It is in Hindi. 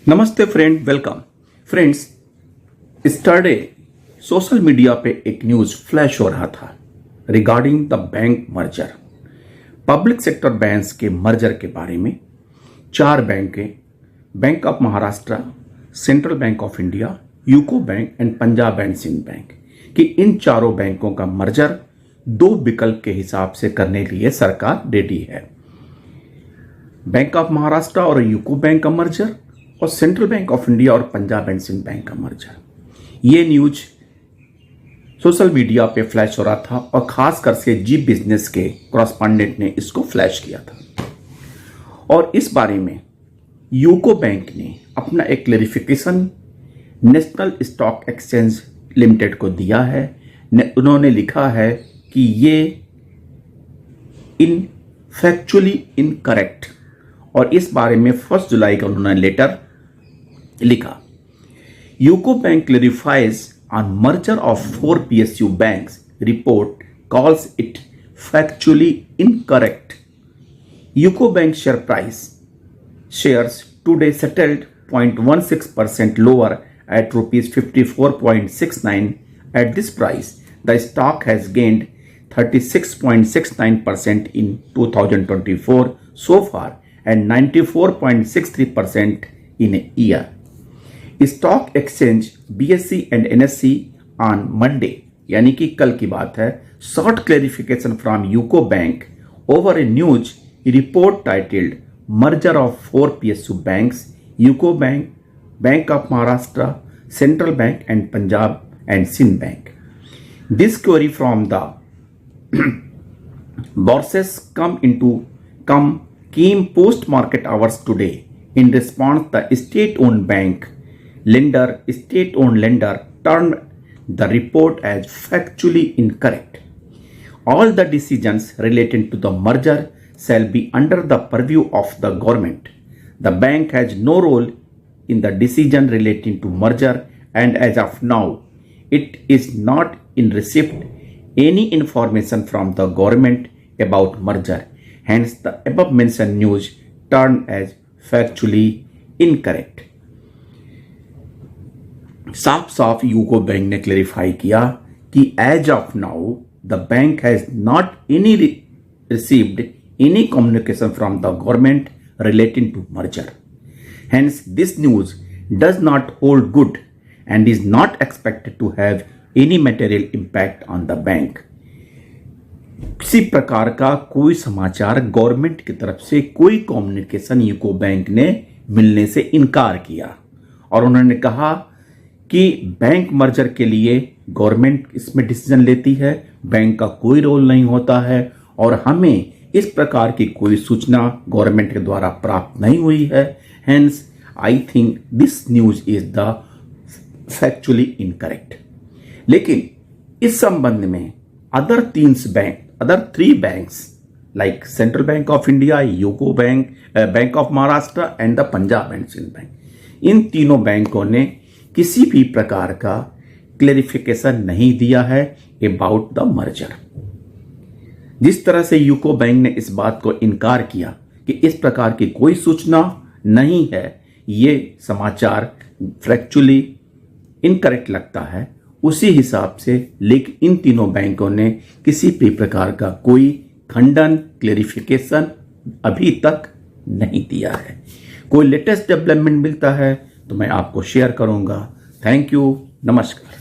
नमस्ते friend, welcome friends. Yesterday social media पे एक न्यूज फ्लैश हो रहा था regarding the bank merger. Public sector banks के मर्जर के बारे में चार बैंकें, Bank of Maharashtra, central Bank of India, UCO Bank and Punjab and Sind Bank कि इन चारों बैंकों का मर्जर दो विकल्प के हिसाब से करने के लिए सरकार रेडी है। बैंक ऑफ महाराष्ट्र और यूको बैंक का मर्जर और सेंट्रल बैंक ऑफ इंडिया और पंजाब एंड सिंध बैंक का मर्जर। ये न्यूज सोशल मीडिया पे फ्लैश हो रहा था और खासकर से जी बिजनेस के कॉरेस्पॉन्डेंट ने इसको फ्लैश किया था। और इस बारे में यूको बैंक ने अपना एक clarification national stock exchange limited को दिया है। उन्होंने लिखा है कि ये फैक्चुअली इनकरेक्ट, और इस बारे में 1 जुलाई का उन्होंने लेटर लिखा। UCO bank clarifies on merger of 4 PSU banks, report calls it factually incorrect. UCO bank share price shares today settled 0.16% lower at rupees 54.69. At this price, the stock has gained 36.69% in 2024 so far and 94.63% in a year. Stock exchange BSE and NSE on Monday, यानी कि कल की बात है, sought clarification from UCO bank over a news report titled merger of 4 PSU banks, UCO bank, bank of Maharashtra, central bank and Punjab and Sind bank. This query from the bourses came post market hours today. In response, the state-owned lender turned the report as factually incorrect. All the decisions related to the merger shall be under the purview of the government. The bank has no role in the decision relating to merger, and as of now, it is not in receipt any information from the government about merger. Hence, the above mentioned news turned as factually incorrect. साफ साफ यूको बैंक ने क्लेरिफाई किया कि as of now the bank has not any received any communication from the government relating to merger. Hence this news does not hold good and is not expected to have any material impact on the bank. किसी प्रकार का कोई समाचार गवर्नमेंट की तरफ से, कोई कम्युनिकेशन यूको बैंक ने मिलने से इनकार किया और उन्होंने कहा कि बैंक मर्जर के लिए गवर्नमेंट इसमें डिसीजन लेती है, बैंक का कोई रोल नहीं होता है और हमें इस प्रकार की कोई सूचना गवर्नमेंट के द्वारा प्राप्त नहीं हुई है. Hence I think this news is the factually incorrect. लेकिन इस संबंध में other 3 banks like Central Bank of India, UCO bank, bank of Maharashtra and the Punjab and Sind Bank, इन तीनों बैंकों ने किसी भी प्रकार का क्लेरिफिकेशन नहीं दिया है अबाउट द मर्जर. जिस तरह से यूको बैंक ने इस बात को इनकार किया कि इस प्रकार की कोई सूचना नहीं है, ये समाचार फैक्चुअली इनकरेक्ट लगता है, उसी हिसाब से लेकिन इन तीनों बैंकों ने किसी भी प्रकार का कोई खंडन, क्लेरिफिकेशन अभी तक नहीं दिया है. कोई लेटेस्ट डेवलपमेंट मिलता है तो मैं आपको शेयर करूंगा. थैंक यू, नमस्कार.